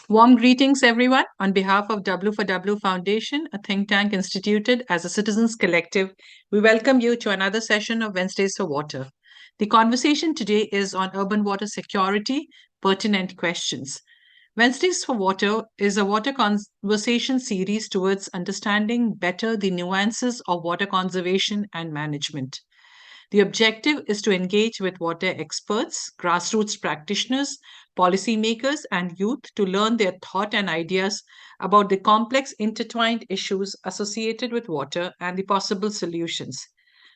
Warm greetings, everyone. On behalf of W for W Foundation, a think tank instituted as a citizens collective, we welcome you to another session of Wednesdays for Water. The conversation today is on urban water security, pertinent questions. Wednesdays for Water is a water conversation series towards understanding better the nuances of water conservation and management. The objective is to engage with water experts, grassroots practitioners, policymakers, and youth to learn their thought and ideas about the complex intertwined issues associated with water and the possible solutions.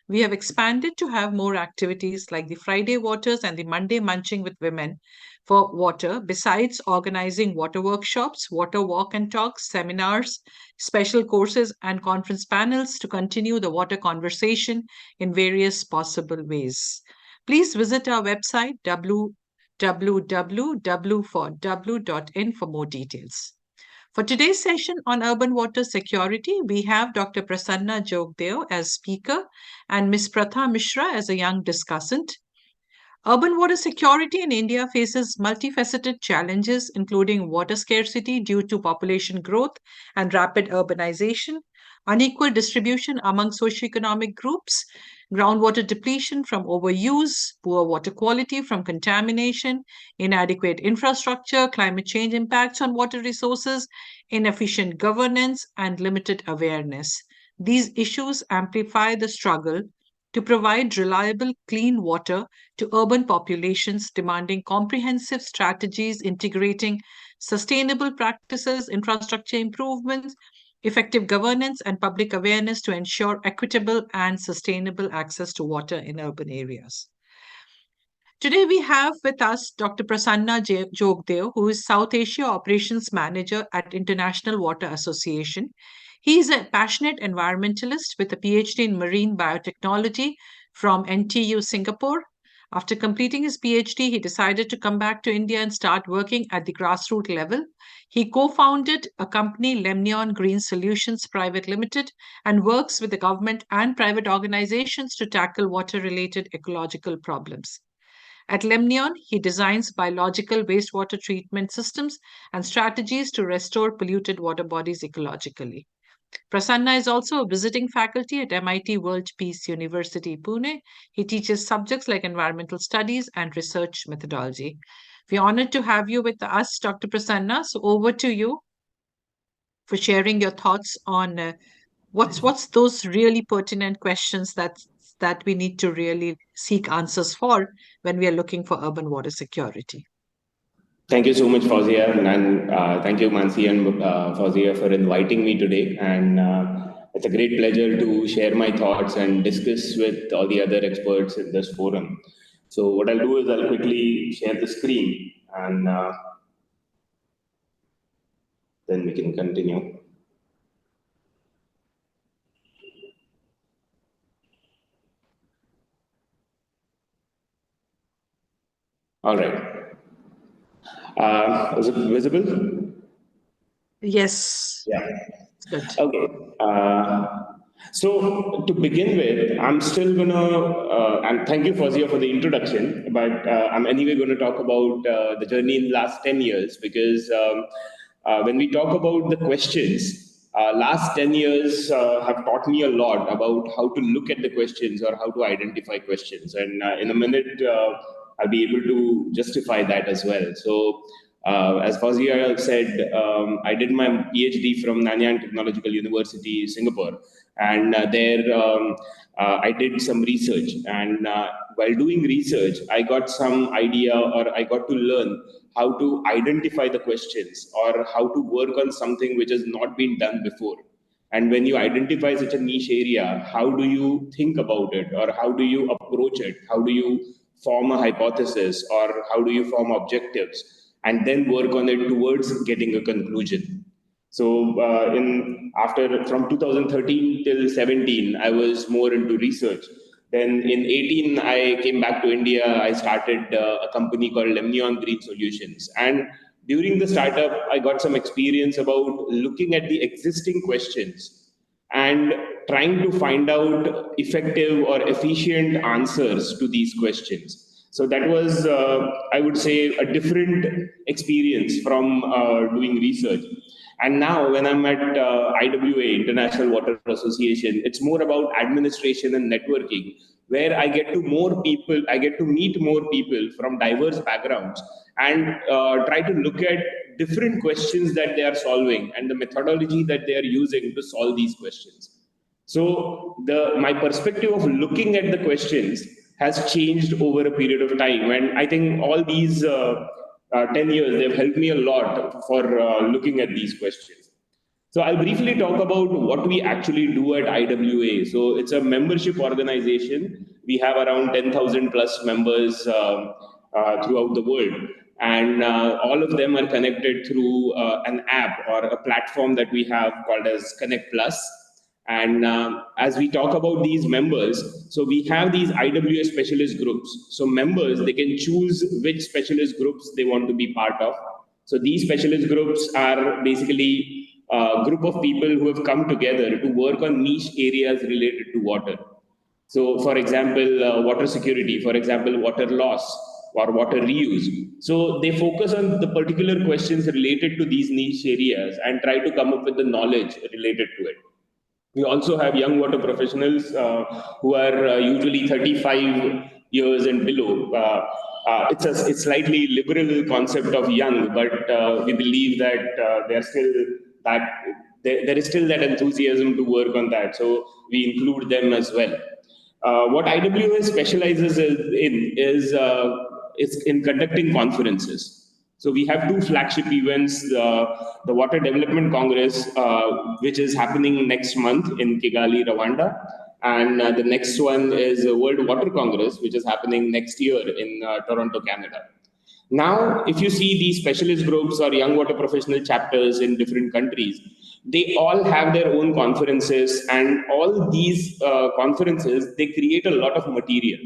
We have expanded to have more activities like the Friday Waters and the Monday Munching with Women for water, besides organizing water workshops, water walk and talks, seminars, special courses, and conference panels to continue the water conversation in various possible ways. Please visit our website www.w4w.in for more details. For today's session on urban water security, we have Dr. Prasanna Jogdeo as speaker and Ms. Pratha Mishra as a young discussant. Urban water security in India faces multifaceted challenges, including water scarcity due to population growth and rapid urbanization, unequal distribution among socioeconomic groups, groundwater depletion from overuse, poor water quality from contamination, inadequate infrastructure, climate change impacts on water resources, inefficient governance, and limited awareness. These issues amplify the struggle to provide reliable, clean water to urban populations, demanding comprehensive strategies integrating sustainable practices, infrastructure improvements, effective governance, and public awareness to ensure equitable and sustainable access to water in urban areas. Today, we have with us Dr. Prasanna Jogdeo, who is South Asia Operations Manager at International Water Association. He is a passionate environmentalist with a PhD in marine biotechnology from NTU Singapore. After completing his PhD, he decided to come back to India and start working at the grassroots level. He co-founded a company, Lemnion Green Solutions Private Limited, and works with the government and private organizations to tackle water-related ecological problems. At Lemnion, he designs biological wastewater treatment systems and strategies to restore polluted water bodies ecologically. Prasanna is also a visiting faculty at MIT World Peace University, Pune. He teaches subjects like environmental studies and research methodology. We're honored to have you with us, Dr. Prasanna. So over to you for sharing your thoughts on what's those really pertinent questions that we need to really seek answers for when we are looking for urban water security. Thank you so much, Fawzia, and thank you, Mansi and Fawzia, for inviting me today. And it's a great pleasure to share my thoughts and discuss with all the other experts in this forum. So what I'll do is I'll quickly share the screen, and then we can continue. All right. Is it visible? Yes. Yeah. Good. Okay. So to begin with, I'm still gonna, and thank you, Fawzia, for the introduction, but I'm anyway going to talk about the journey in the last 10 years, because when we talk about the questions, last 10 years have taught me a lot about how to look at the questions or how to identify questions. And in a minute, I'll be able to justify that as well. So as Fawzia said, I did my PhD from Nanyang Technological University, Singapore, and there I did some research. And while doing research, I got some idea, or I got to learn how to identify the questions or how to work on something which has not been done before. And when you identify such a niche area, how do you think about it, or how do you approach it? How do you form a hypothesis, or how do you form objectives, and then work on it towards getting a conclusion? So from 2013 till 17, I was more into research. Then in 18, I came back to India. I started a company called Lemnion Green Solutions. And during the startup, I got some experience about looking at the existing questions and trying to find out effective or efficient answers to these questions. So that was, I would say, a different experience from doing research. And now, when I'm at IWA, International Water Association, it's more about administration and networking, where I get to meet more people from diverse backgrounds and try to look at different questions that they are solving and the methodology that they are using to solve these questions. So my perspective of looking at the questions has changed over a period of time, and I think all these 10 years they've helped me a lot for looking at these questions. So I'll briefly talk about what we actually do at IWA. So it's a membership organization. We have around 10,000 plus members throughout the world. And all of them are connected through an app or a platform that we have called as Connect Plus. And as we talk about these members, so we have these IWA specialist groups. So members, they can choose which specialist groups they want to be part of. So these specialist groups are basically a group of people who have come together to work on niche areas related to water. So, for example, water security, for example, water loss or water reuse. So they focus on the particular questions related to these niche areas and try to come up with the knowledge related to it. We also have young water professionals who are usually 35 years and below. It's slightly liberal concept of young, but we believe that that there is still that enthusiasm to work on that. So we include them as well. What IWA specializes is in conducting conferences. So we have two flagship events: the Water Development Congress, which is happening next month in Kigali, Rwanda, and the next one is the World Water Congress, which is happening next year in Toronto, Canada. Now, if you see these specialist groups or young water professional chapters in different countries, they all have their own conferences, and all these conferences, they create a lot of material.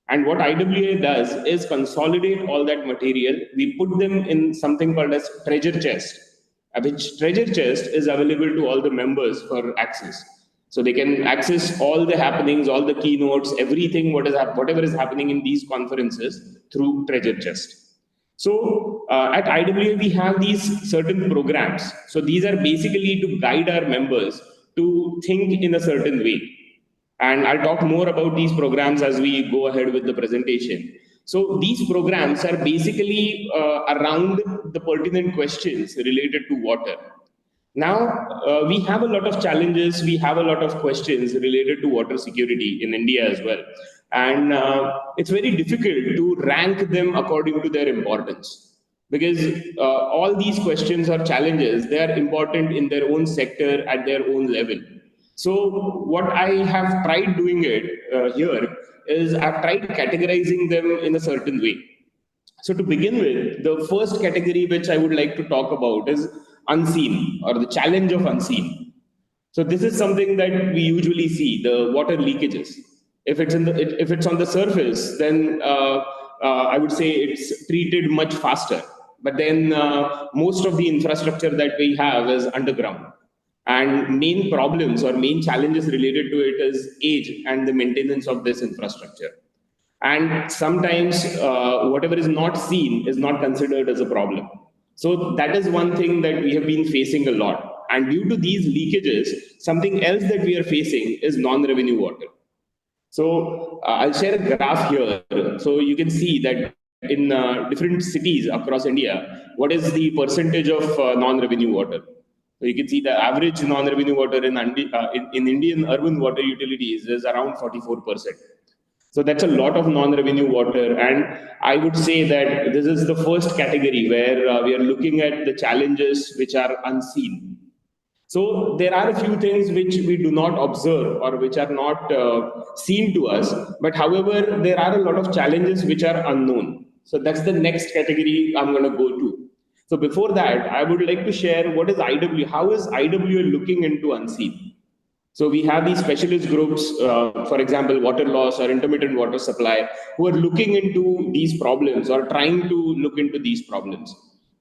And what IWA does is consolidate all that material. We put them in something called as treasure chest, which treasure chest is available to all the members for access. So they can access all the happenings, all the keynotes, everything, whatever is happening in these conferences through treasure chest. So at IWA, we have these certain programs. So these are basically to guide our members to think in a certain way. And I'll talk more about these programs as we go ahead with the presentation. So these programs are basically around the pertinent questions related to water. Now, we have a lot of challenges, we have a lot of questions related to water security in India as well. And it's very difficult to rank them according to their importance, because all these questions or challenges, they are important in their own sector at their own level. So what I have tried doing it here is I've tried categorizing them in a certain way. So to begin with, the first category which I would like to talk about is unseen, or the challenge of unseen. So this is something that we usually see, the water leakages. If it's on the surface, then I would say it's treated much faster. But then most of the infrastructure that we have is underground. And main problems or main challenges related to it is age and the maintenance of this infrastructure. And sometimes whatever is not seen is not considered as a problem. So that is one thing that we have been facing a lot. And due to these leakages, something else that we are facing is non-revenue water. So I'll share a graph here. So you can see that in different cities across India, what is the percentage of non-revenue water? So you can see the average non-revenue water in Indian urban water utilities is around 44%. So that's a lot of non-revenue water. And I would say that this is the first category where we are looking at the challenges which are unseen. So there are a few things which we do not observe or which are not seen to us, but however, there are a lot of challenges which are unknown. So that's the next category I'm going to go to. So before that, I would like to share what is IW, how is IWA looking into unseen? So we have these specialist groups, for example, water loss or intermittent water supply, who are looking into these problems or trying to look into these problems.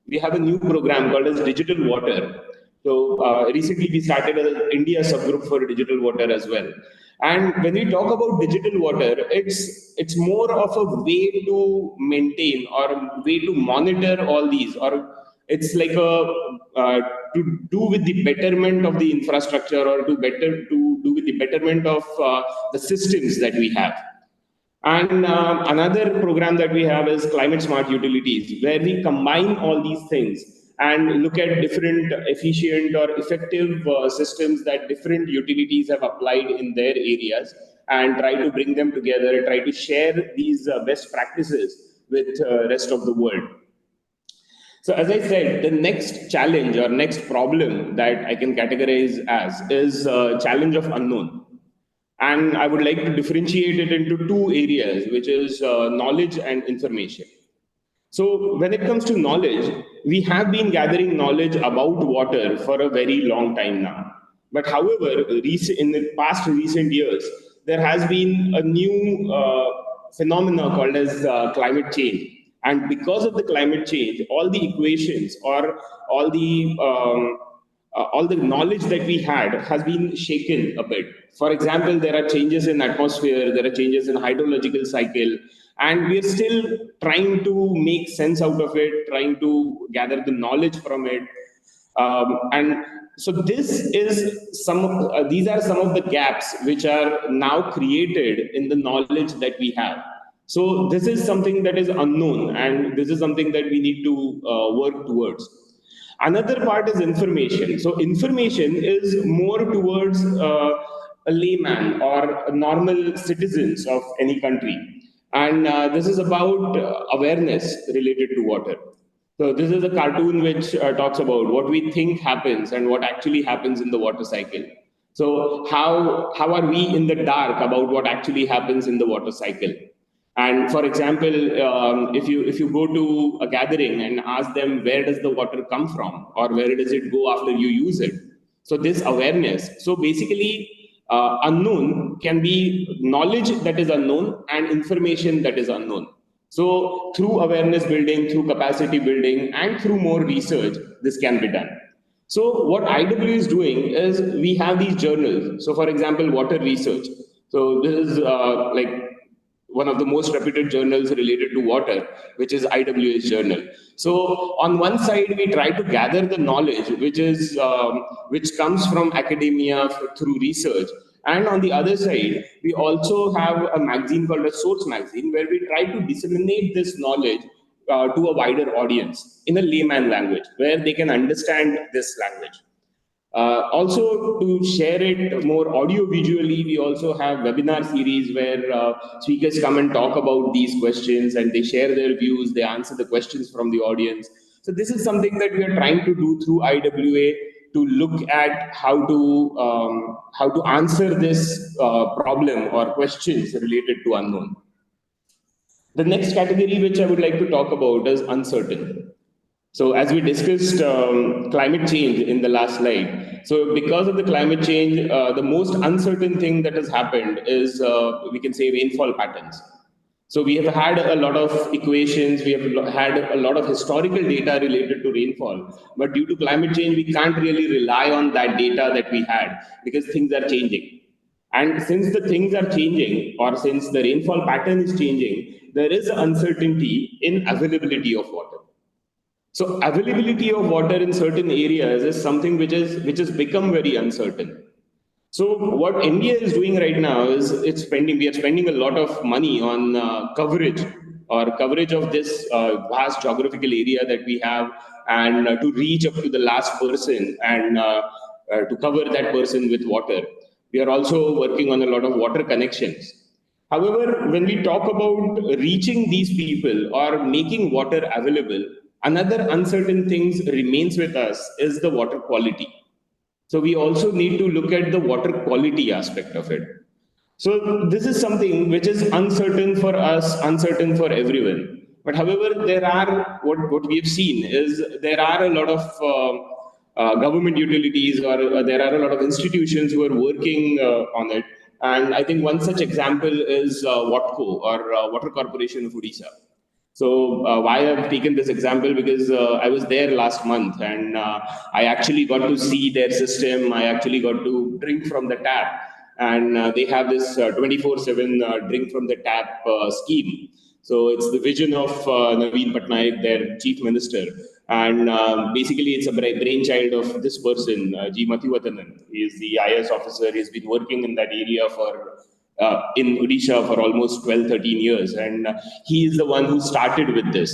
We have a new program called as Digital Water. So recently we started an India subgroup for digital water as well. And when we talk about digital water, it's more of a way to maintain or a way to monitor all these, or it's like a uh, to do with the betterment of the infrastructure, or to do with the betterment of the systems that we have. And another program that we have is Climate Smart Utilities, where we combine all these things and look at different efficient or effective systems that different utilities have applied in their areas, and try to bring them together, try to share these best practices with rest of the world. So, as I said, the next challenge or next problem that I can categorize as is challenge of unknown. And I would like to differentiate it into two areas, which is knowledge and information. So, when it comes to knowledge, we have been gathering knowledge about water for a very long time now. But however, in the past recent years, there has been a new phenomena called as climate change. And because of the climate change, all the equations or all the all the knowledge that we had has been shaken a bit. For example, there are changes in atmosphere, there are changes in hydrological cycle, and we are still trying to make sense out of it, trying to gather the knowledge from it. And so this is these are some of the gaps which are now created in the knowledge that we have. So this is something that is unknown, and this is something that we need to work towards. Another part is information. So information is more towards a layman or normal citizens of any country, and this is about awareness related to water. So this is a cartoon which talks about what we think happens and what actually happens in the water cycle. So how are we in the dark about what actually happens in the water cycle? And for example, if you go to a gathering and ask them where does the water come from or where does it go after you use it, so this awareness. So basically, unknown can be knowledge that is unknown and information that is unknown. So through awareness building, through capacity building, and through more research, this can be done. So what IW is doing is we have these journals. So for example, water research. So this is like one of the most reputed journals related to water, which is IWA's journal. So on one side, we try to gather the knowledge, which comes from academia through research. And on the other side, we also have a magazine called a Source Magazine, where we try to disseminate this knowledge to a wider audience in a layman language, where they can understand this language. Also, to share it more audio visually, we also have webinar series where speakers come and talk about these questions and they share their views, they answer the questions from the audience. So this is something that we are trying to do through IWA to look at how to answer this problem or questions related to unknown. The next category which I would like to talk about is uncertain. So as we discussed climate change in the last slide, so because of the climate change, the most uncertain thing that has happened is we can say rainfall patterns. So we have had a lot of equations, we have had a lot of historical data related to rainfall, but due to climate change, we can't really rely on that data that we had because things are changing. And since the things are changing, or since the rainfall pattern is changing, there is uncertainty in availability of water. So availability of water in certain areas is something which has become very uncertain. So what India is doing right now is we are spending a lot of money on coverage of this vast geographical area that we have, and to reach up to the last person and to cover that person with water. We are also working on a lot of water connections. However, when we talk about reaching these people or making water available, another uncertain thing remains with us is the water quality. So we also need to look at the water quality aspect of it. So this is something which is uncertain for us, uncertain for everyone. But however, what we have seen is there are a lot of government utilities, or there are a lot of institutions who are working on it. And I think one such example is WATCO, or Water Corporation of Odisha. So why I've taken this example, because I was there last month, and I actually got to see their system. I actually got to drink from the tap, and they have this 24/7 drink from the tap scheme. So it's the vision of Naveen Patnaik, their chief minister, and basically it's a brainchild of this person, G. Mathiwatanan. He is the IS officer. He's been working in that area for in Odisha for almost 12, 13 years, and he is the one who started with this.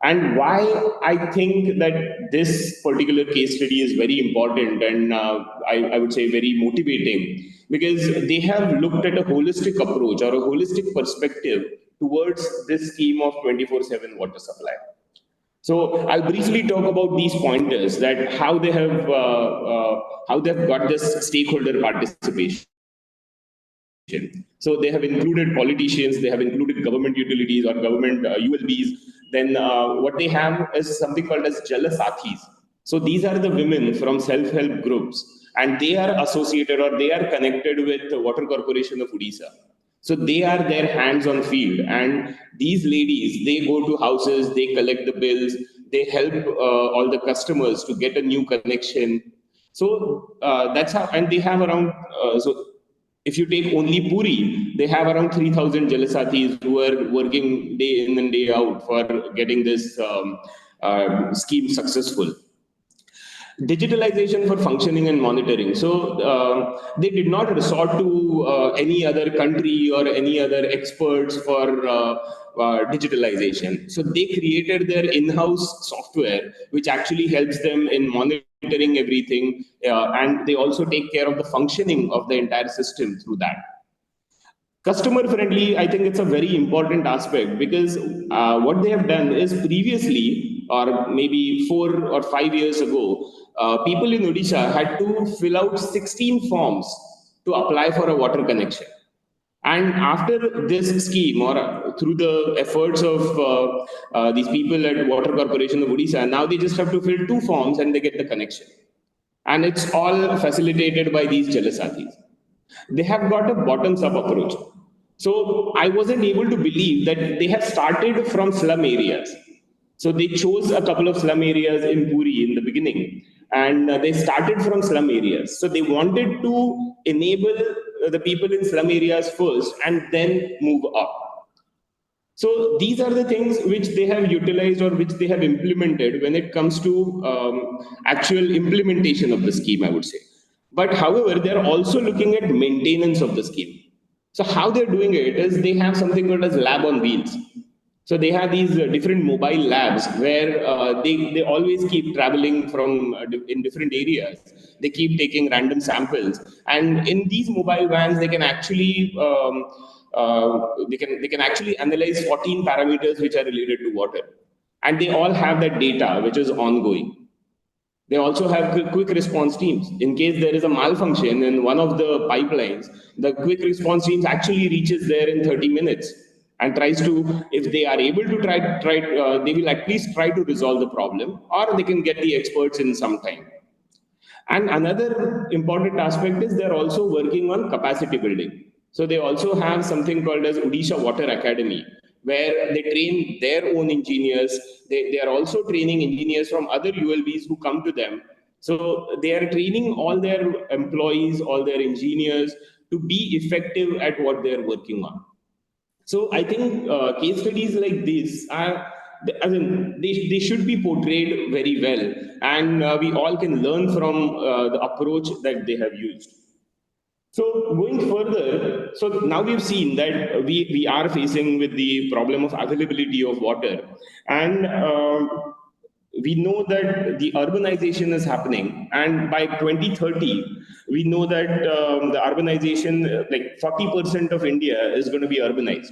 And why I think that this particular case study is very important and I would say very motivating, because they have looked at a holistic approach or a holistic perspective towards this scheme of 24/7 water supply. So I'll briefly talk about these pointers, that how they have got this stakeholder participation. So they have included politicians, they have included government utilities or government ULBs. Then what they have is something called as Jala Sathis. So these are the women from self-help groups, and they are associated or they are connected with the Water Corporation of Odisha. So they are their hands on field, and these ladies, they go to houses, they collect the bills, they help all the customers to get a new connection. So that's how, and they have around so if you take only Puri, they have around 3,000 Jalasathis who are working day in and day out for getting this scheme successful. Digitalization for functioning and monitoring. So they did not resort to any other country or any other experts for digitalization. So they created their in-house software, which actually helps them in monitoring everything, and they also take care of the functioning of the entire system through that. Customer friendly, I think it's a very important aspect, because what they have done is previously, or maybe 4 or 5 years ago, people in Odisha had to fill out 16 forms to apply for a water connection. And after this scheme, or through the efforts of these people at Water Corporation of Odisha, now they just have to fill 2 forms and they get the connection. And it's all facilitated by these Jalasathis. They have got a bottoms up approach. So I wasn't able to believe that they have started from slum areas. So they chose a couple of slum areas in Puri in the beginning, and they started from slum areas. So they wanted to enable the people in slum areas first and then move up. So these are the things which they have utilized or which they have implemented when it comes to actual implementation of the scheme, I would say. But however, they're also looking at maintenance of the scheme. So how they're doing it is they have something called as lab on wheels. So they have these different mobile labs where they always keep traveling from in different areas. They keep taking random samples, and in these mobile vans, they can actually they can actually analyze 14 parameters which are related to water, and they all have that data which is ongoing. They also have quick response teams. In case there is a malfunction in one of the pipelines, the quick response teams actually reaches there in 30 minutes and tries to, if they are able to they will at least try to resolve the problem, or they can get the experts in some time. And another important aspect is they're also working on capacity building. So they also have something called as Odisha Water Academy, where they train their own engineers. They are also training engineers from other ULBs who come to them. So they are training all their employees, all their engineers to be effective at what they're working on. So I think case studies like this are, I mean, they should be portrayed very well, and we all can learn from the approach that they have used. So going further, so now we've seen that we are facing with the problem of availability of water, and we know that the urbanization is happening, and by 2030, we know that the urbanization, like 40% of India is going to be urbanized.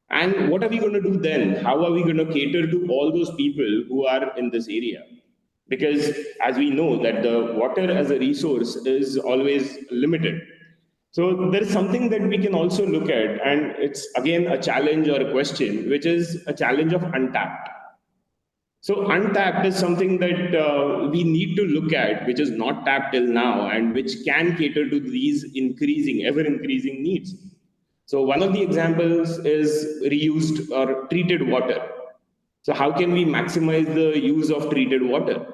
And what are we going to do then? How are we going to cater to all those people who are in this area? Because as we know that the water as a resource is always limited. So there is something that we can also look at, and it's again a challenge or a question, which is a challenge of untapped. So untapped is something that we need to look at, which is not tapped till now, and which can cater to these increasing, ever increasing needs. So one of the examples is reused or treated water. So how can we maximize the use of treated water?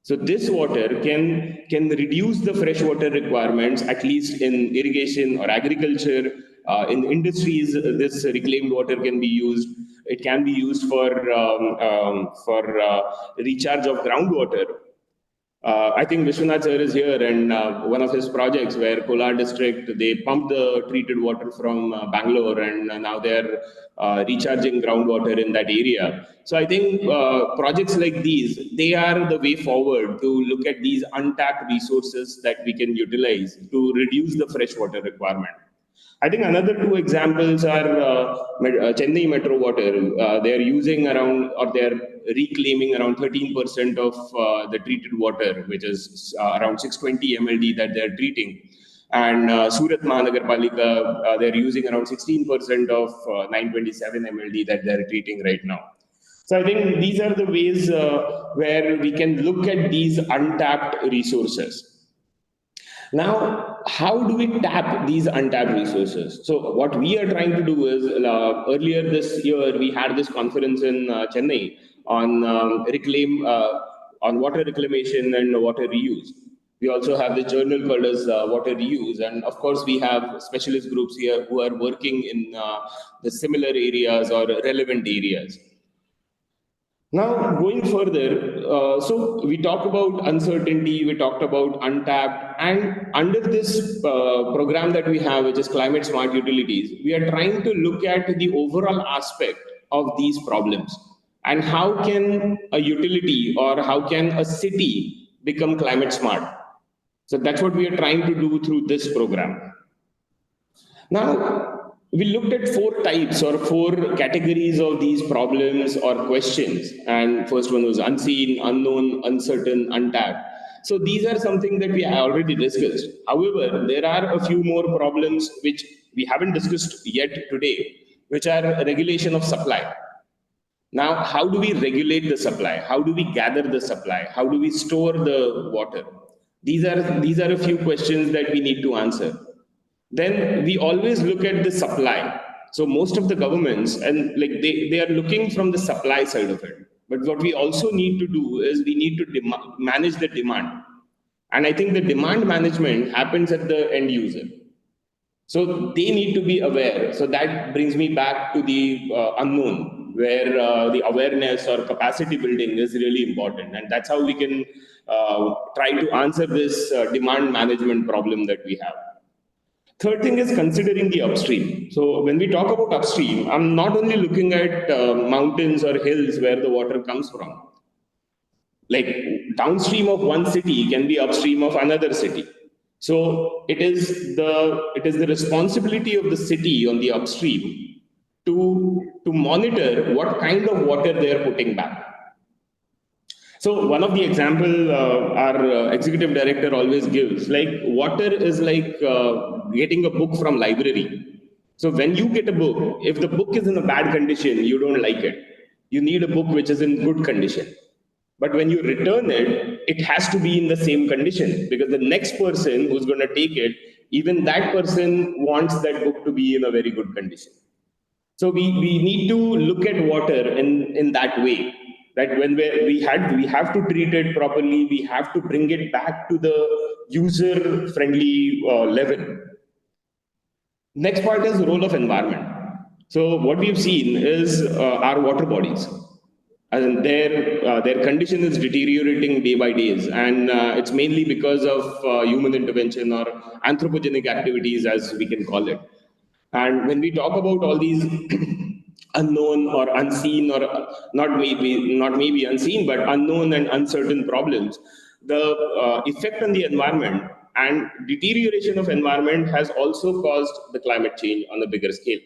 So this water can reduce the freshwater requirements, at least in irrigation or agriculture. In industries, this reclaimed water can be used. It can be used for recharge of groundwater. I think Vishwanath sir is here, and one of his projects where Kolar district, they pumped the treated water from Bangalore, and now they're recharging groundwater in that area. So I think projects like these, they are the way forward to look at these untapped resources that we can utilize to reduce the freshwater requirement. I think another two examples are Chennai Metro Water. They are using around, or they are reclaiming around 13% of the treated water, which is around 620 mld that they are treating. And Surat Mahanagarpalika, they are using around 16% of 927 mld that they are treating right now. So I think these are the ways where we can look at these untapped resources. Now, how do we tap these untapped resources? So, what we are trying to do is earlier this year we had this conference in Chennai on on water reclamation and water reuse. We also have this journal called as Water Reuse, and of course we have specialist groups here who are working in the similar areas or relevant areas. Now, going further, so we talked about uncertainty, we talked about untapped, and under this program that we have, which is Climate Smart Utilities, we are trying to look at the overall aspect of these problems and how can a utility or how can a city become climate smart. So that's what we are trying to do through this program. Now, we looked at four types or four categories of these problems or questions. And first one was unseen, unknown, uncertain, untapped. So these are something that we already discussed. However, there are a few more problems which we haven't discussed yet today, which are regulation of supply. Now, how do we regulate the supply? How do we gather the supply? How do we store the water? These are a few questions that we need to answer. Then we always look at the supply. So most of the governments, and like they are looking from the supply side of it. But what we also need to do is we need to manage the demand. And I think the demand management happens at the end user. So they need to be aware. So that brings me back to the unknown, where the awareness or capacity building is really important. And that's how we can try to answer this demand management problem that we have. Third thing is considering the upstream. So when we talk about upstream, I'm not only looking at mountains or hills where the water comes from. Like downstream of one city can be upstream of another city. So it is the responsibility of the city on the upstream to monitor what kind of water they are putting back. So one of the example our executive director always gives, like water is like getting a book from library. So when you get a book, if the book is in a bad condition, you don't like it. You need a book which is in good condition. But when you return it, it has to be in the same condition because the next person who's going to take it, even that person wants that book to be in a very good condition. So we need to look at water in that way. That when we have to treat it properly, we have to bring it back to the user friendly level. Next part is the role of environment. So what we've seen is our water bodies, and their condition is deteriorating day by days, and it's mainly because of human intervention or anthropogenic activities, as we can call it. And when we talk about all these unknown or unseen, or not maybe unseen, but unknown and uncertain problems, the effect on the environment and deterioration of environment has also caused the climate change on a bigger scale.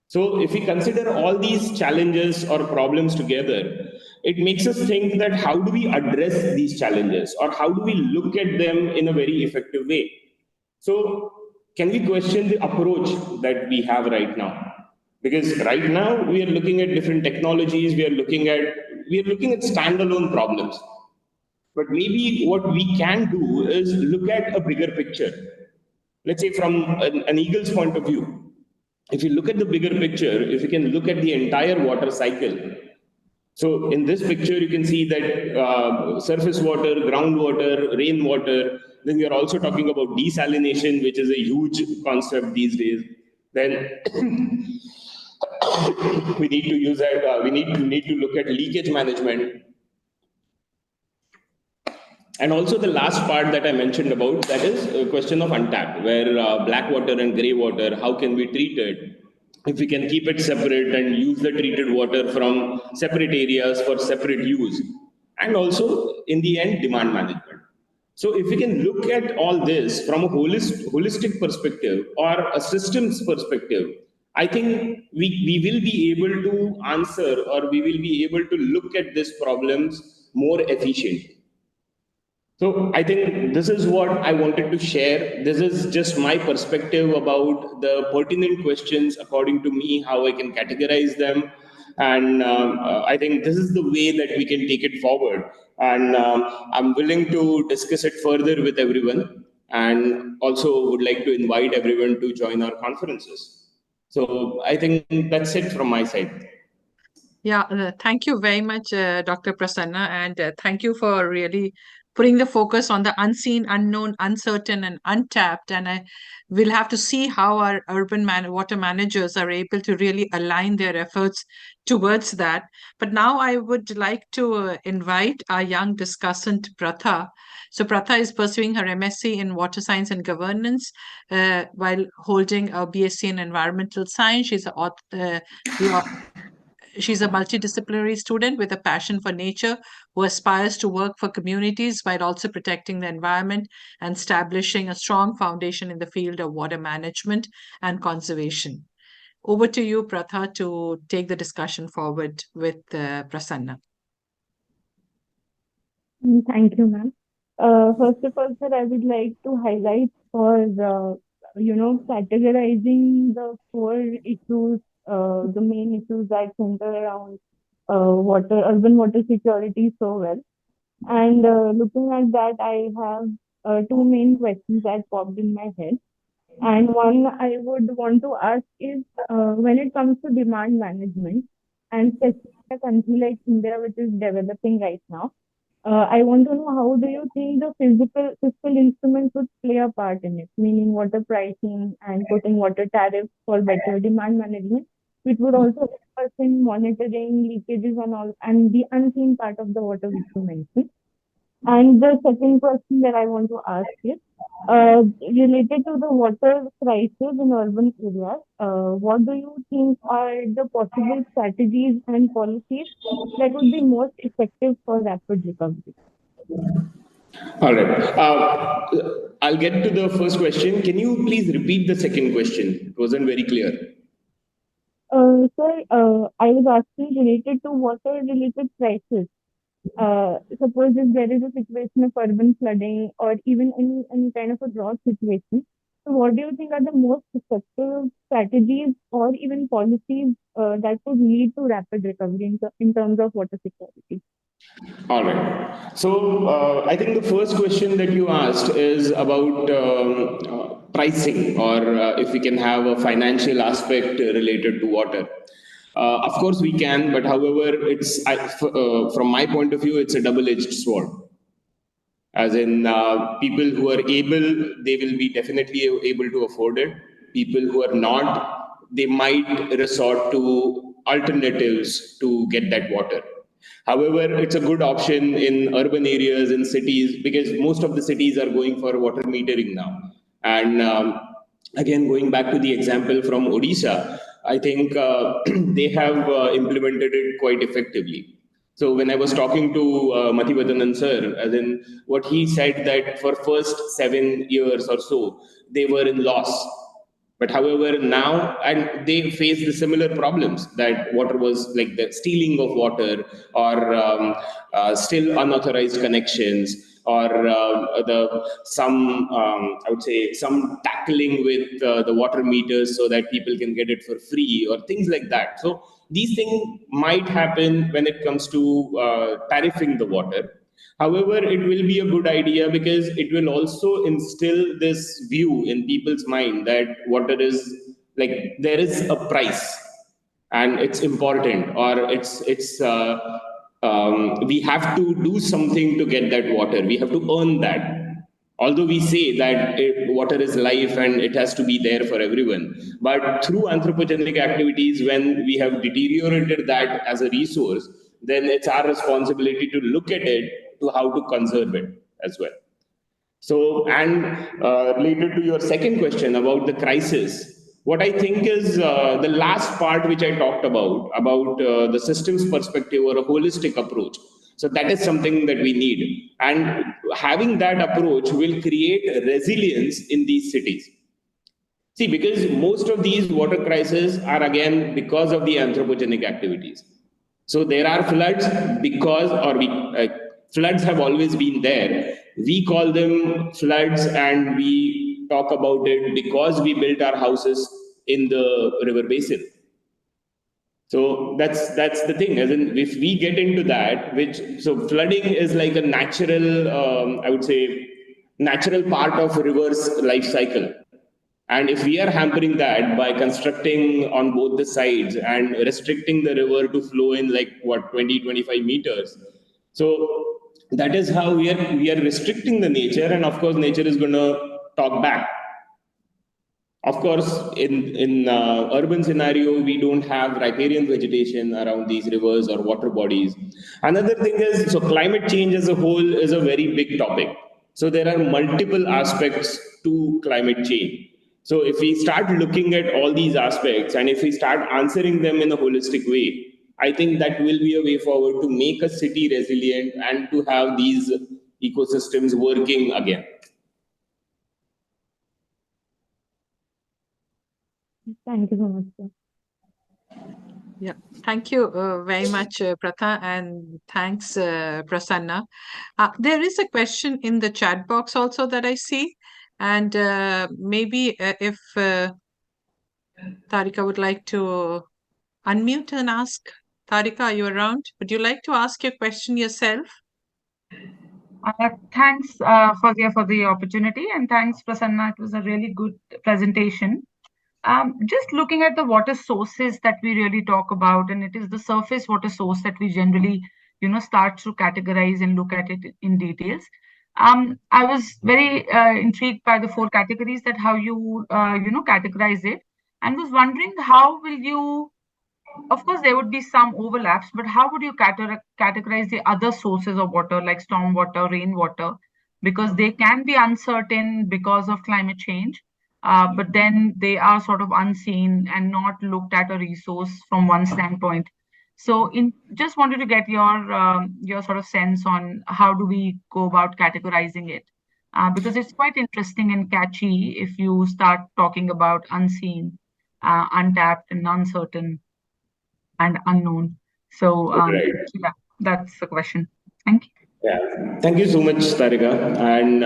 So if we consider all these challenges or problems together, it makes us think that how do we address these challenges or how do we look at them in a very effective way? So can we question the approach that we have right now? Because right now we are looking at different technologies, we are looking at standalone problems. But maybe what we can do is look at a bigger picture. Let's say from an eagle's point of view, if you look at the bigger picture, if you can look at the entire water cycle, So in this picture, you can see that surface water, groundwater, rainwater. Then we are also talking about desalination, which is a huge concept these days. Then we need to use that. We need to look at leakage management, and also the last part that I mentioned about, that is a question of untapped, where black water and grey water, how can we treat it? If we can keep it separate and use the treated water from separate areas for separate use, and also in the end, demand management. So if we can look at all this from a holistic perspective or a systems perspective, I think we will be able to answer, or we will be able to look at these problems more efficiently. So I think this is what I wanted to share. This is just my perspective about the pertinent questions, according to me, how I can categorize them. And I think this is the way that we can take it forward. And I'm willing to discuss it further with everyone, and also would like to invite everyone to join our conferences. So I think that's it from my side. Yeah, thank you very much, Dr. Prasanna, and thank you for really putting the focus on the unseen, unknown, uncertain, and untapped. And I will have to see how our water managers are able to really align their efforts towards that. But now I would like to invite our young discussant, Pratha. So Pratha is pursuing her MSc in Water Science and Governance while holding a BSc in Environmental Science. She's a multidisciplinary student with a passion for nature who aspires to work for communities while also protecting the environment and establishing a strong foundation in the field of water management and conservation. Over to you, Pratha, to take the discussion forward with Prasanna. Thank you, ma'am. First of all, sir, I would like to highlight for categorizing the four issues, the main issues that center around urban water security so well. And looking at that, I have two main questions that popped in my head. And one I would want to ask is when it comes to demand management, and specifically a country like India, which is developing right now, I want to know how do you think the fiscal instruments would play a part in it, meaning water pricing and putting water tariffs for better demand management, which would also help us in monitoring leakages and all, and the unseen part of the water which you mentioned. And the second question that I want to ask is related to the water crisis in urban areas. What do you think are the possible strategies and policies that would be most effective for rapid recovery? All right. I'll get to the first question. Can you please repeat the second question? It wasn't very clear. Sir, I was asking related to water-related crisis. Suppose if there is a situation of urban flooding or even any kind of a drought situation, so what do you think are the most effective strategies or even policies that could lead to rapid recovery in terms of water security? All right. So I think the first question that you asked is about pricing, or if we can have a financial aspect related to water. Of course we can, but however, from my point of view, it's a double-edged sword. As in, people who are able, they will be definitely able to afford it. People who are not, they might resort to alternatives to get that water. However, it's a good option in urban areas, in cities, because most of the cities are going for water metering now. And again, going back to the example from Odisha, I think they have implemented it quite effectively. So when I was talking to Mathivatanand sir, as in what he said, that for first 7 years or so, they were in loss. But however, now, and they face the similar problems, that water was like the stealing of water, or still unauthorized connections, or I would say some tackling with the water meters so that people can get it for free, or things like that. So these things might happen when it comes to tariffing the water. However, it will be a good idea because it will also instill this view in people's mind that water is like, there is a price, and it's important, or we have to do something to get that water. We have to earn that. Although we say that water is life and it has to be there for everyone, but through anthropogenic activities, when we have deteriorated that as a resource, then it's our responsibility to look at it to how to conserve it as well. So, and related to your second question about the crisis, what I think is the last part which I talked about the systems perspective or a holistic approach. So that is something that we need. And having that approach will create resilience in these cities. See, because most of these water crises are again because of the anthropogenic activities. So there are floods because, floods have always been there. We call them floods and we talk about it because we built our houses in the river basin. So that's the thing. As in, if we get into that, which so flooding is like a natural, I would say, natural part of river's life cycle. And if we are hampering that by constructing on both the sides and restricting the river to flow in like what 20-25 meters, so that is how we are restricting the nature, and of course nature is going to talk back. Of course, in urban scenario, we don't have riparian vegetation around these rivers or water bodies. Another thing is, so climate change as a whole is a very big topic. So there are multiple aspects to climate change. So if we start looking at all these aspects and if we start answering them in a holistic way, I think that will be a way forward to make a city resilient and to have these ecosystems working again. Thank you so much, sir. Yeah, thank you very much, Pratha, and thanks, Prasanna. There is a question in the chat box also that I see, and maybe if Tarika would like to unmute and ask. Tarika, are you around? Would you like to ask your question yourself? Thanks, Fawzia, for the opportunity, and thanks, Prasanna. It was a really good presentation. Just looking at the water sources that we really talk about, and it is the surface water source that we generally, start to categorize and look at it in details. I was very intrigued by the 4 categories that how you, categorize it, and was wondering how will you, of course, there would be some overlaps, but how would you categorize the other sources of water, like stormwater, rainwater? Because they can be uncertain because of climate change, but then they are sort of unseen and not looked at a resource from one standpoint. So, just wanted to get your sort of sense on how do we go about categorizing it, because it's quite interesting and catchy if you start talking about unseen, untapped, and uncertain and unknown. So, Right. yeah, that's the question. Thank you. Yeah, thank you so much, Tarika. And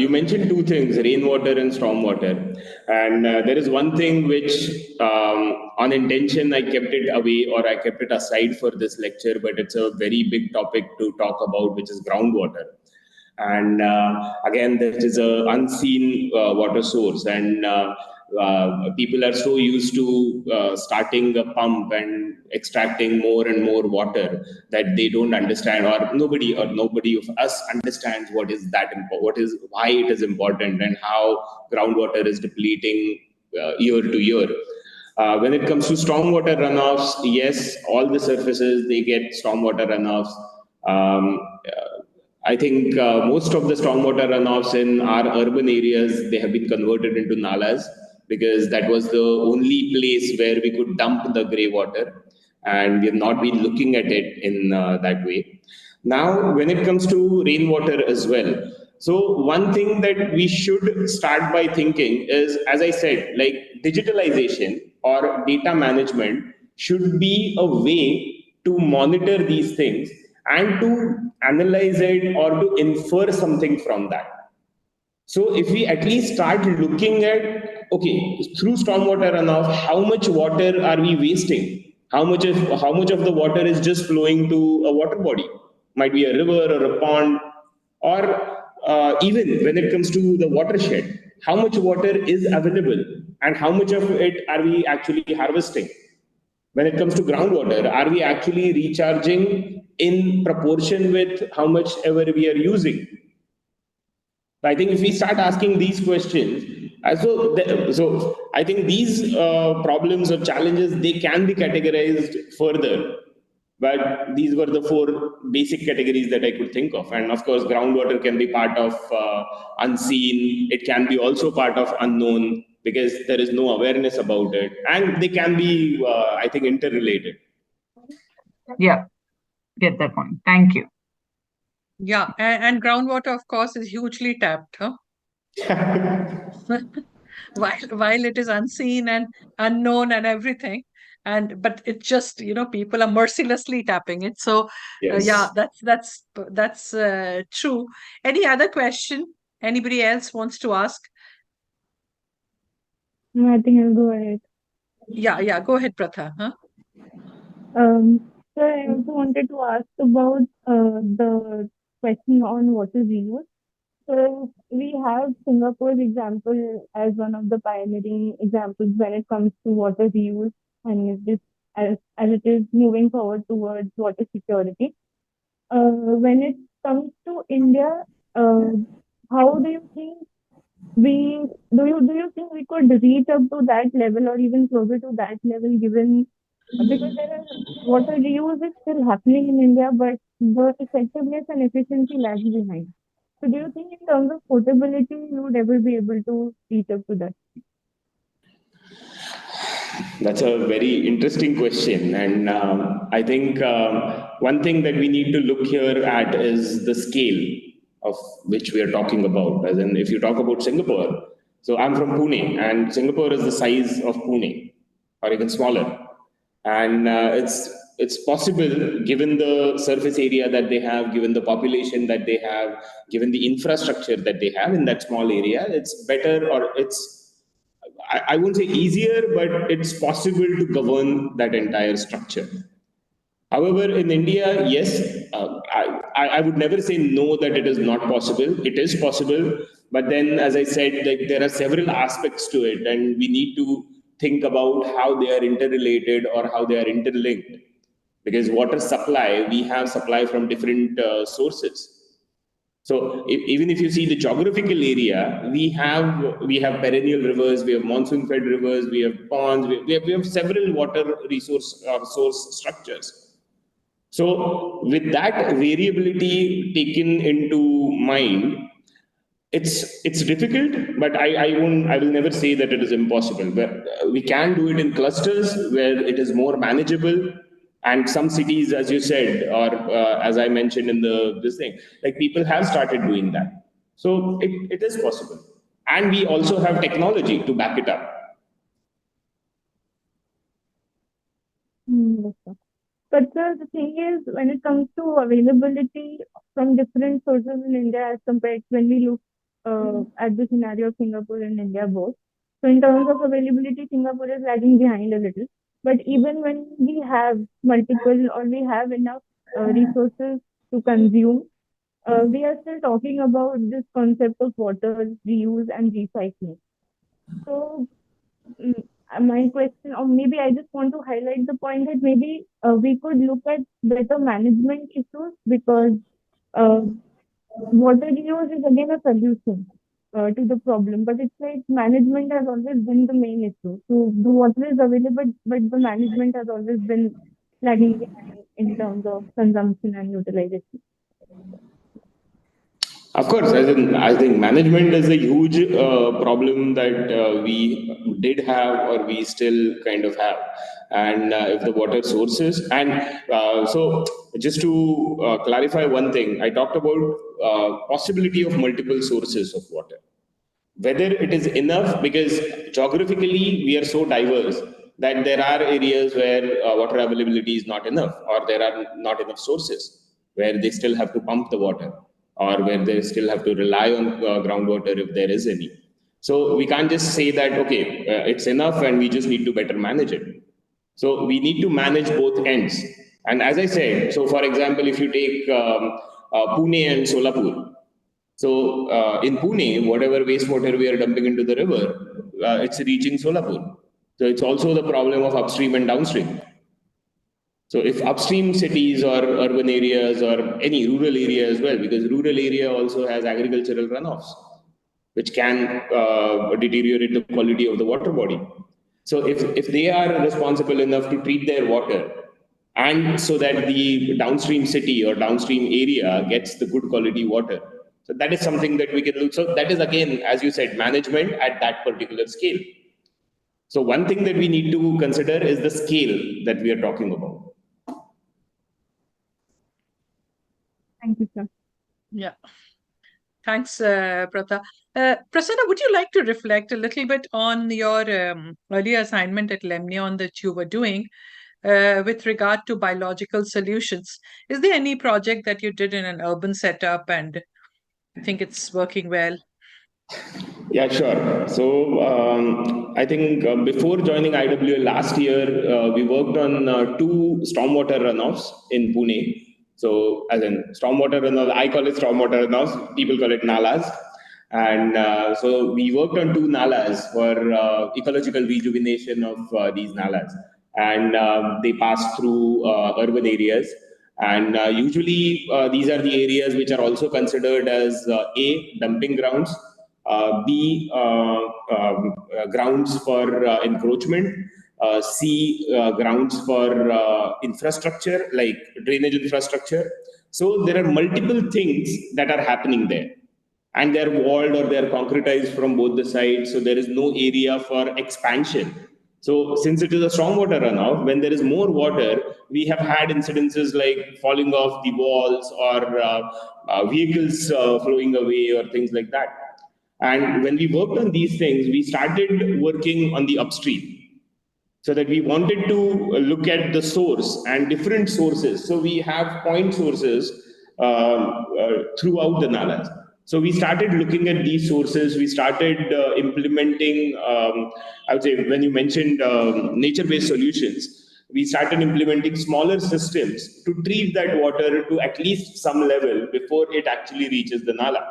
you mentioned 2 things, rainwater and stormwater. And there is one thing which, on intention, I kept it away or I kept it aside for this lecture, but it's a very big topic to talk about, which is groundwater. And again, there is a unseen water source, and people are so used to starting a pump and extracting more and more water that they don't understand, or nobody of us understands what is that what is why it is important and how groundwater is depleting year to year. When it comes to stormwater runoffs, yes, all the surfaces they get stormwater runoffs. Um, I think most of the stormwater runoffs in our urban areas, they have been converted into nalas because that was the only place where we could dump the grey water, and we have not been looking at it in that way. Now, when it comes to rainwater as well, so one thing that we should start by thinking is, as I said, like digitalization or data management should be a way to monitor these things and to analyze it or to infer something from that. So if we at least start looking at, okay, through stormwater runoff, how much water are we wasting? How much of the water is just flowing to a water body? Might be a river or a pond, or even when it comes to the watershed, how much water is available and how much of it are we actually harvesting? when it comes to groundwater, are we actually recharging in proportion with how much ever we are using? I think if we start asking these questions, so I think these problems or challenges, they can be categorized further. But these were the four basic categories that I could think of. And of course, groundwater can be part of unseen. It can be also part of unknown because there is no awareness about it. And they can be, I think, interrelated. Yeah, get that point. Thank you. Yeah, and groundwater, of course, is hugely tapped, huh? while it is unseen and unknown and everything, but it just, people are mercilessly tapping it. So yeah, Yes. that's true. Any other question anybody else wants to ask? No, I think I'll go ahead. Yeah, go ahead, Pratha. Huh? So I also wanted to ask about the question on water reuse. So we have Singapore's example as one of the pioneering examples when it comes to water reuse, and as it is moving forward towards water security. When it comes to India, uh, how do you think we do you think we could reach up to that level or even closer to that level, given because there are water reuse is still happening in India, but the effectiveness and efficiency lags behind. So do you think in terms of portability, you would ever be able to reach up to that? That's a very interesting question. And I think one thing that we need to look here at is the scale of which we are talking about. As in, if you talk about Singapore, so I'm from Pune, and Singapore is the size of Pune, or even smaller. And it's possible, given the surface area that they have, given the population that they have, given the infrastructure that they have in that small area, it's better, or I won't say easier, but it's possible to govern that entire structure. However, in India, yes, I would never say no that it is not possible. It is possible, but then, as I said, like, there are several aspects to it, and we need to think about how they are interrelated or how they are interlinked. Because water supply, we have supply from different sources. So even if you see the geographical area, we have perennial rivers, we have monsoon-fed rivers, we have ponds, we have several water resource source structures. So with that variability taken into mind, it's difficult, but I will never say that it is impossible. But we can do it in clusters where it is more manageable, and some cities, as you said, or as I mentioned in the this thing, like, people have started doing that. So it is possible, and we also have technology to back it up. Yes, sir. But sir, the thing is, when it comes to availability from different sources in India as compared when we look at the scenario of Singapore and India both. So in terms of availability, Singapore is lagging behind a little. But even when we have multiple or we have enough resources to consume, we are still talking about this concept of water reuse and recycling. So my question, or maybe I just want to highlight the point that maybe we could look at better management issues because uh, water reuse is again a solution to the problem, but it's like management has always been the main issue. So the water is available, but the management has always been lagging behind in terms of consumption and utilization. Of course, as in, I think management is a huge problem that we did have, or we still kind of have. And if the water sources, and so just to clarify one thing, I talked about possibility of multiple sources of water. Whether it is enough, because geographically we are so diverse that there are areas where water availability is not enough, or there are not enough sources where they still have to pump the water, or where they still have to rely on groundwater if there is any. So we can't just say that, okay, it's enough and we just need to better manage it. So we need to manage both ends. And as I said, so for example, if you take Pune and Solapur, so in Pune, whatever wastewater we are dumping into the river, it's reaching Solapur. So it's also the problem of upstream and downstream. So if upstream cities or urban areas or any rural area as well, because rural area also has agricultural runoffs, which can deteriorate the quality of the water body. So if they are responsible enough to treat their water, and so that the downstream city or downstream area gets the good quality water, so that is something that we can look. So that is again, as you said, management at that particular scale. So one thing that we need to consider is the scale that we are talking about. Thank you, sir. Yeah. Thanks, Pratha. Prasanna, would you like to reflect a little bit on your earlier assignment at Lemnion that you were doing with regard to biological solutions? Is there any project that you did in an urban setup and you think it's working well? Yeah, sure. So I think before joining IWA last year, we worked on two stormwater runoffs in Pune. So as in stormwater runoffs, I call it stormwater runoffs, people call it nalas. And so we worked on two nalas for ecological rejuvenation of these nalas. And they pass through urban areas. And usually these are the areas which are also considered as A, dumping grounds, B, grounds for encroachment, C, grounds for infrastructure like drainage infrastructure. So there are multiple things that are happening there, and they're walled or they're concretized from both the sides, so there is no area for expansion. So since it is a stormwater runoff, when there is more water, we have had incidences like falling off the walls or vehicles flowing away or things like that. And when we worked on these things, we started working on the upstream, so that we wanted to look at the source and different sources. So we have point sources throughout the nalas. So we started looking at these sources. We started implementing, I would say, when you mentioned nature-based solutions, we started implementing smaller systems to treat that water to at least some level before it actually reaches the nala,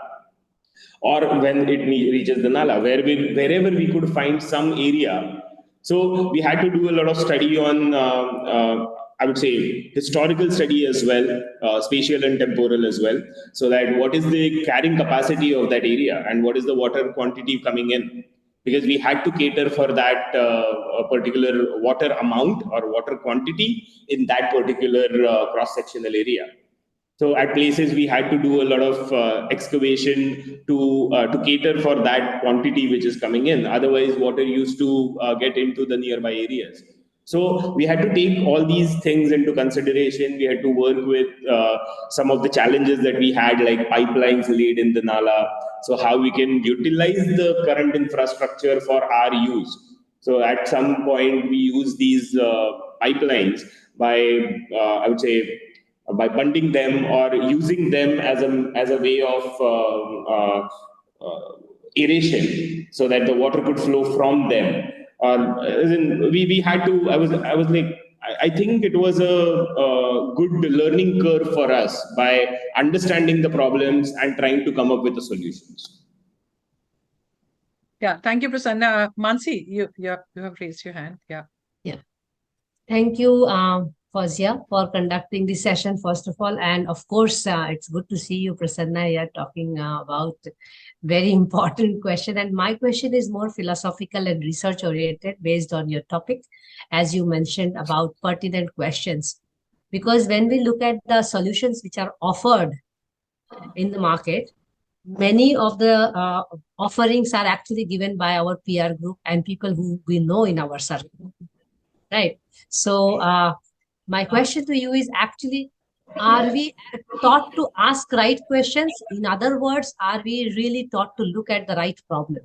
or when it reaches the nala, wherever we could find some area. So we had to do a lot of study on, I would say, historical study as well, spatial and temporal as well, so that what is the carrying capacity of that area and what is the water quantity coming in, because we had to cater for that particular water amount or water quantity in that particular cross-sectional area. So at places we had to do a lot of excavation to cater for that quantity which is coming in. Otherwise, water used to get into the nearby areas. So we had to take all these things into consideration. We had to work with some of the challenges that we had, like pipelines laid in the nala. So how we can utilize the current infrastructure for our use. So at some point we use these pipelines by, I would say, by bunding them or using them as a way of aeration, so that the water could flow from them. We had to. I was like. I think it was a good learning curve for us by understanding the problems and trying to come up with the solutions. Yeah, thank you, Prasanna. Mansi, you have raised your hand. Yeah. Yeah. Thank you, Fawzia, for conducting this session, first of all. And of course, it's good to see you, Prasanna, here talking about very important question. And my question is more philosophical and research oriented based on your topic, as you mentioned about pertinent questions. Because when we look at the solutions which are offered in the market, many of the offerings are actually given by our peer group and people who we know in our circle. Right. So my question to you is actually, are we taught to ask right questions? In other words, are we really taught to look at the right problem?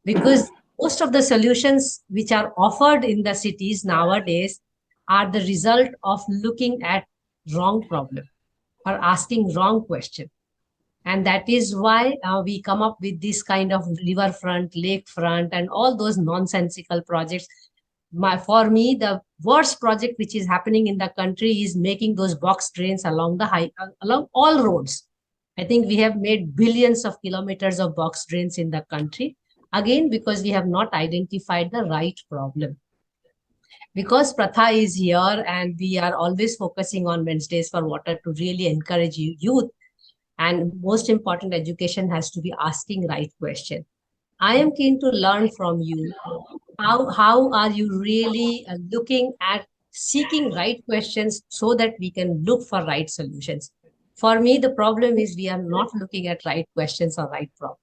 Because most of the solutions which are offered in the cities nowadays are the result of looking at wrong problem or asking wrong question. And that is why we come up with this kind of riverfront, lakefront, and all those nonsensical projects. For me, the worst project which is happening in the country is making those box drains along along all roads. I think we have made billions of kilometers of box drains in the country, again, because we have not identified the right problem. Because Pratha is here and we are always focusing on Wednesdays for Water to really encourage youth. And most important, education has to be asking right question. I am keen to learn from you. How are you really looking at seeking right questions so that we can look for right solutions? For me, the problem is we are not looking at right questions or right problems.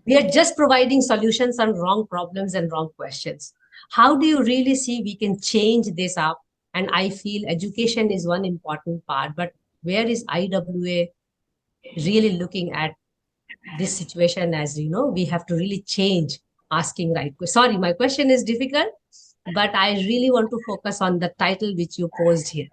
We are just providing solutions on wrong problems and wrong questions. How do you really see we can change this up? And I feel education is one important part, but where is IWA really looking at this situation? As you know, we have to really change asking right questions. Sorry, my question is difficult, but I really want to focus on the title which you posed here.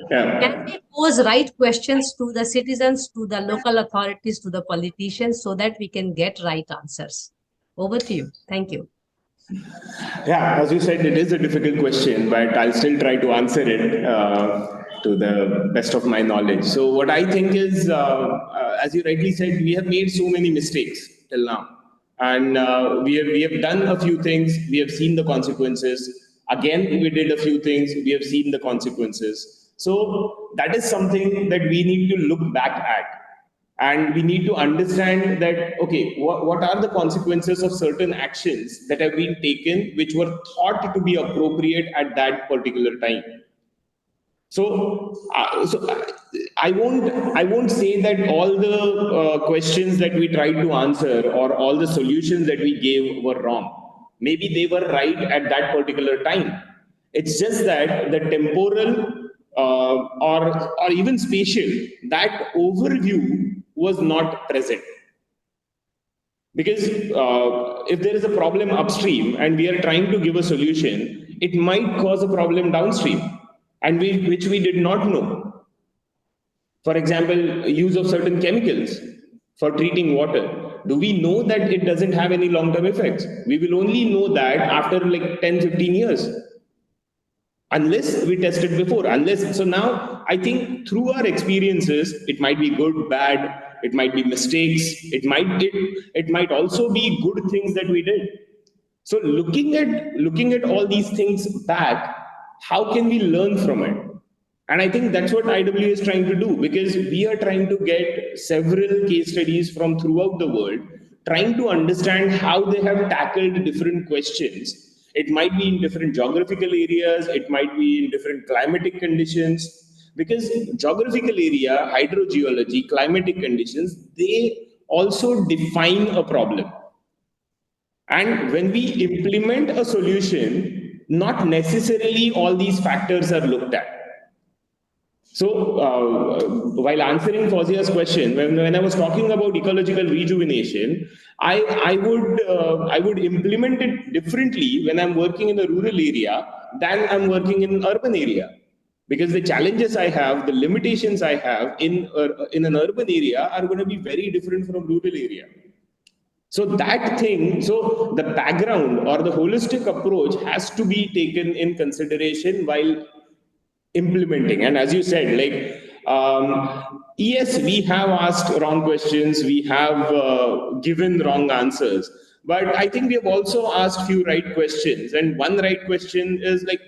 Can Yeah. we pose right questions to the citizens, to the local authorities, to the politicians, so that we can get right answers? Over to you. Thank you. Yeah, as you said, it is a difficult question, but I'll still try to answer it to the best of my knowledge. So, what I think is, as you rightly said, we have made so many mistakes till now, and we have done a few things. We have seen the consequences. Again, we did a few things. We have seen the consequences. So that is something that we need to look back at, and we need to understand that, okay, what are the consequences of certain actions that have been taken which were thought to be appropriate at that particular time. So I won't say that all the questions that we tried to answer or all the solutions that we gave were wrong. Maybe they were right at that particular time. It's just that the temporal or even spatial, that overview was not present. Because if there is a problem upstream and we are trying to give a solution, it might cause a problem downstream, and which we did not know. For example, use of certain chemicals for treating water. Do we know that it doesn't have any long-term effects? We will only know that after like 10, 15 years, unless we tested before. Unless, so now I think through our experiences, it might be good, bad, it might be mistakes, it might also be good things that we did. So looking at all these things back, how can we learn from it? And I think that's what IW is trying to do, because we are trying to get several case studies from throughout the world, trying to understand how they have tackled different questions. It might be in different geographical areas, it might be in different climatic conditions, because geographical area, hydrogeology, climatic conditions, they also define a problem. And when we implement a solution, not necessarily all these factors are looked at. So, while answering Fawzia's question, when I was talking about ecological rejuvenation, I would implement it differently when I'm working in a rural area than I'm working in an urban area, because the challenges I have, the limitations I have in an urban area are going to be very different from rural area. So the background or the holistic approach has to be taken in consideration while implementing. And as you said, like, yes, we have asked wrong questions, we have given wrong answers, but I think we have also asked few right questions. And one right question is like,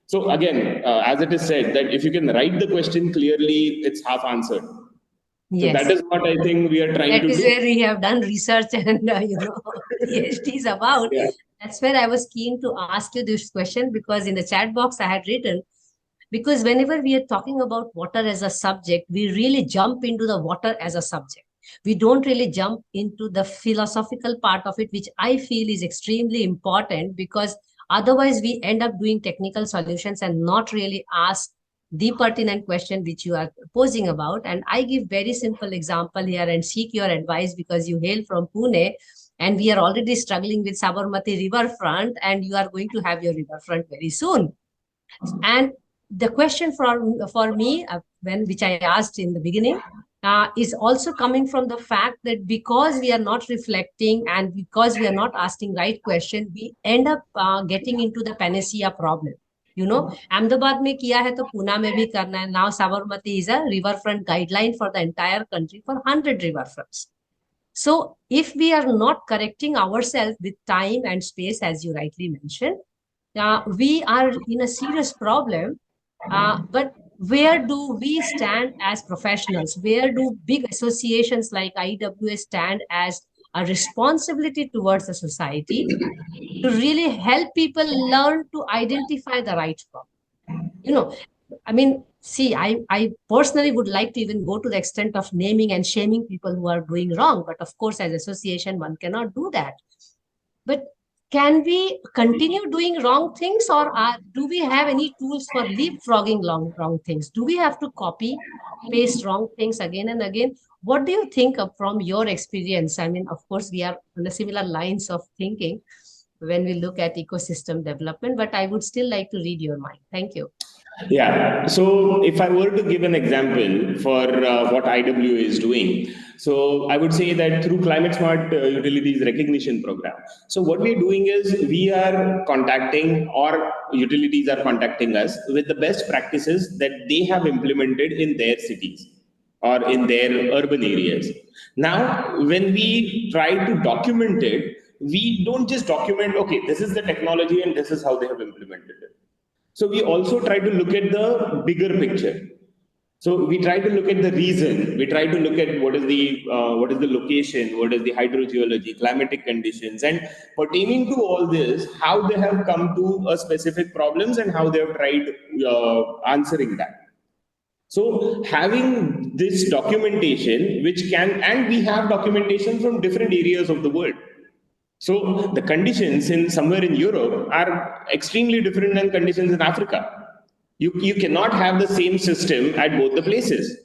so again, as it is said, that if you can write the question clearly, it's half answered. So that Yes. is what I think we are trying That to is do. where we have done research and PhDs about. Yeah. That's where I was keen to ask you this question, because in the chat box I had written, because whenever we are talking about water as a subject, we really jump into the water as a subject. We don't really jump into the philosophical part of it, which I feel is extremely important, because otherwise we end up doing technical solutions and not really ask the pertinent question which you are posing about. And I give very simple example here and seek your advice, because you hail from Pune and we are already struggling with Sabarmati riverfront, and you are going to have your riverfront very soon. And the question for me, when which I asked in the beginning, is also coming from the fact that because we are not reflecting and because we are not asking right question, we end up getting into the panacea problem. You know, Ahmedabad में किया है तो Pune में भी करना है. Now Sabarmati is a riverfront guideline for the entire country for 100 riverfronts. So if we are not correcting ourselves with time and space, as you rightly mentioned, we are in a serious problem. But where do we stand as professionals? Where do big associations like IWA stand as a responsibility towards the society to really help people learn to identify the right problem? You know, I mean, see, I personally would like to even go to the extent of naming and shaming people who are doing wrong. But of course, as association, one cannot do that. But can we continue doing wrong things, or do we have any tools for leapfrogging wrong things? Do we have to copy, paste wrong things again and again? What do you think of from your experience? I mean, of course, we are on the similar lines of thinking when we look at ecosystem development, but I would still like to read your mind. Thank you. Yeah. So if I were to give an example for what IWA is doing, so I would say that through Climate Smart Utilities Recognition Program. So what we're doing is we are contacting, or utilities are contacting us with the best practices that they have implemented in their cities or in their urban areas. Now, when we try to document it, we don't just document, okay, this is the technology and this is how they have implemented it. So we also try to look at the bigger picture. So we try to look at the reason. We try to look at what is the location, what is the hydrogeology, climatic conditions, and pertaining to all this, how they have come to a specific problems and how they have tried answering that. So having this documentation, which can, and we have documentation from different areas of the world. So the conditions in somewhere in Europe are extremely different than conditions in Africa. You cannot have the same system at both the places.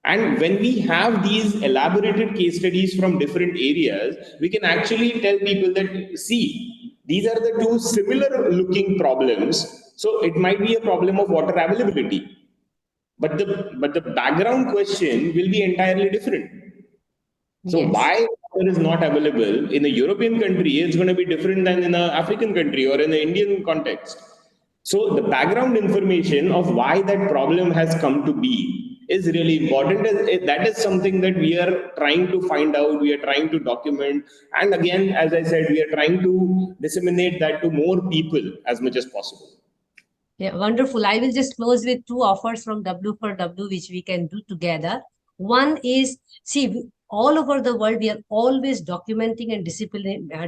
And when we have these elaborated case studies from different areas, we can actually tell people that, see, these are the two similar looking problems. So it might be a problem of water availability. But the background question will be entirely different. So Yes. why water is not available in a European country, it's going to be different than in an African country or in the Indian context. So the background information of why that problem has come to be is really important. That is something that we are trying to find out, we are trying to document. And again, as I said, we are trying to disseminate that to more people as much as possible. Yeah, wonderful. I will just close with two offers from W4W, which we can do together. One is, see, all over the world, we are always documenting and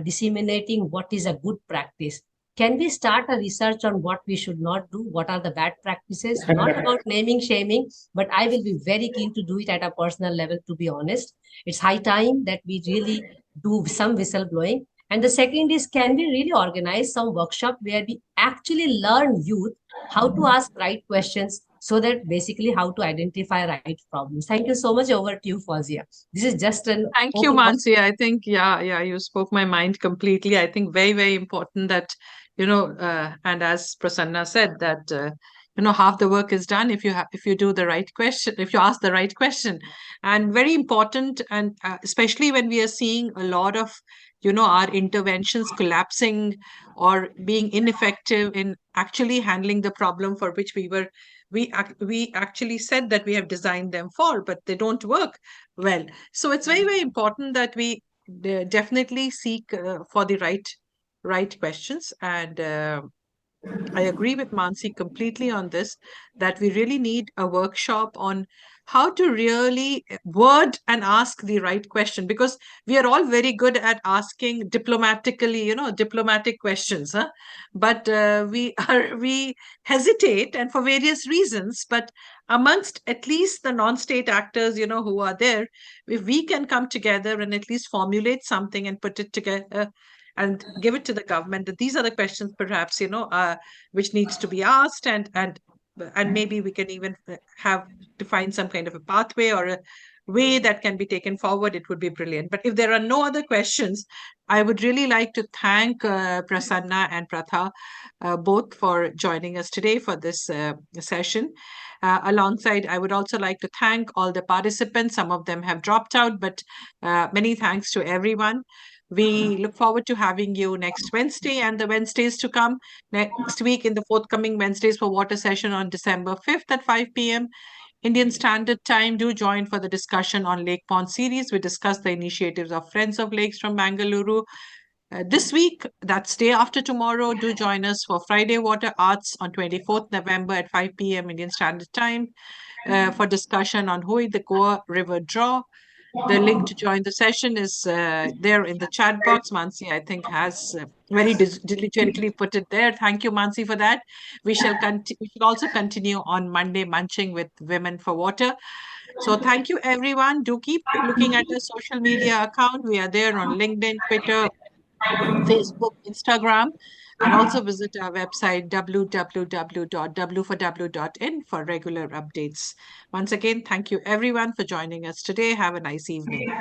disseminating what is a good practice. Can we start a research on what we should not do? What are the bad practices? Not about naming, shaming, but I will be very keen to do it at a personal level, to be honest. It's high time that we really do some whistleblowing. And the second is, can we really organize some workshop where we actually learn youth how to ask right questions, so that basically how to identify right problems? Thank you so much. Over to you, Fawzia. This is just an Thank you, open. Mansi. I think, yeah, you spoke my mind completely. I think very, very important that, and as Prasanna said, that, half the work is done if you do the right question, if you ask the right question. And very important, and especially when we are seeing a lot of, our interventions collapsing or being ineffective in actually handling the problem for which we actually said that we have designed them for, but they don't work well. So it's very, very important that we definitely seek for the right questions. And I agree with Mansi completely on this, that we really need a workshop on how to really word and ask the right question, because we are all very good at asking diplomatically, diplomatic questions, huh? But we hesitate, and for various reasons. But amongst at least the non-state actors, who are there, if we can come together and at least formulate something and put it together and give it to the government, that these are the questions perhaps which needs to be asked, and maybe we can even have to find some kind of a pathway or a way that can be taken forward. It would be brilliant. But if there are no other questions, I would really like to thank Prasanna and Pratha both for joining us today for this session. Alongside, I would also like to thank all the participants. Some of them have dropped out, but many thanks to everyone. We look forward to having you next Wednesday and the Wednesdays to come. Next week, in the forthcoming Wednesdays for Water session on December 5th at 5 p.m. Indian Standard Time, do join for the discussion on Lake Pond series. We discuss the initiatives of Friends of Lakes from Bangalore, This week, that's day after tomorrow, do join us for Friday Water Arts on 24th November at 5 p.m. Indian Standard Time for discussion on Hui, the Goa River Draw. The link to join the session is there in the chat box. Mansi, I think, has very diligently put it there. Thank you, Mansi, for that. We shall also continue on Monday, Munching with Women for Water. So thank you, everyone. Do keep looking at the social media account. We are there on LinkedIn, Twitter, Facebook, Instagram, and also visit our website www.w4w.in for regular updates. Once again, thank you everyone for joining us today. Have a nice evening.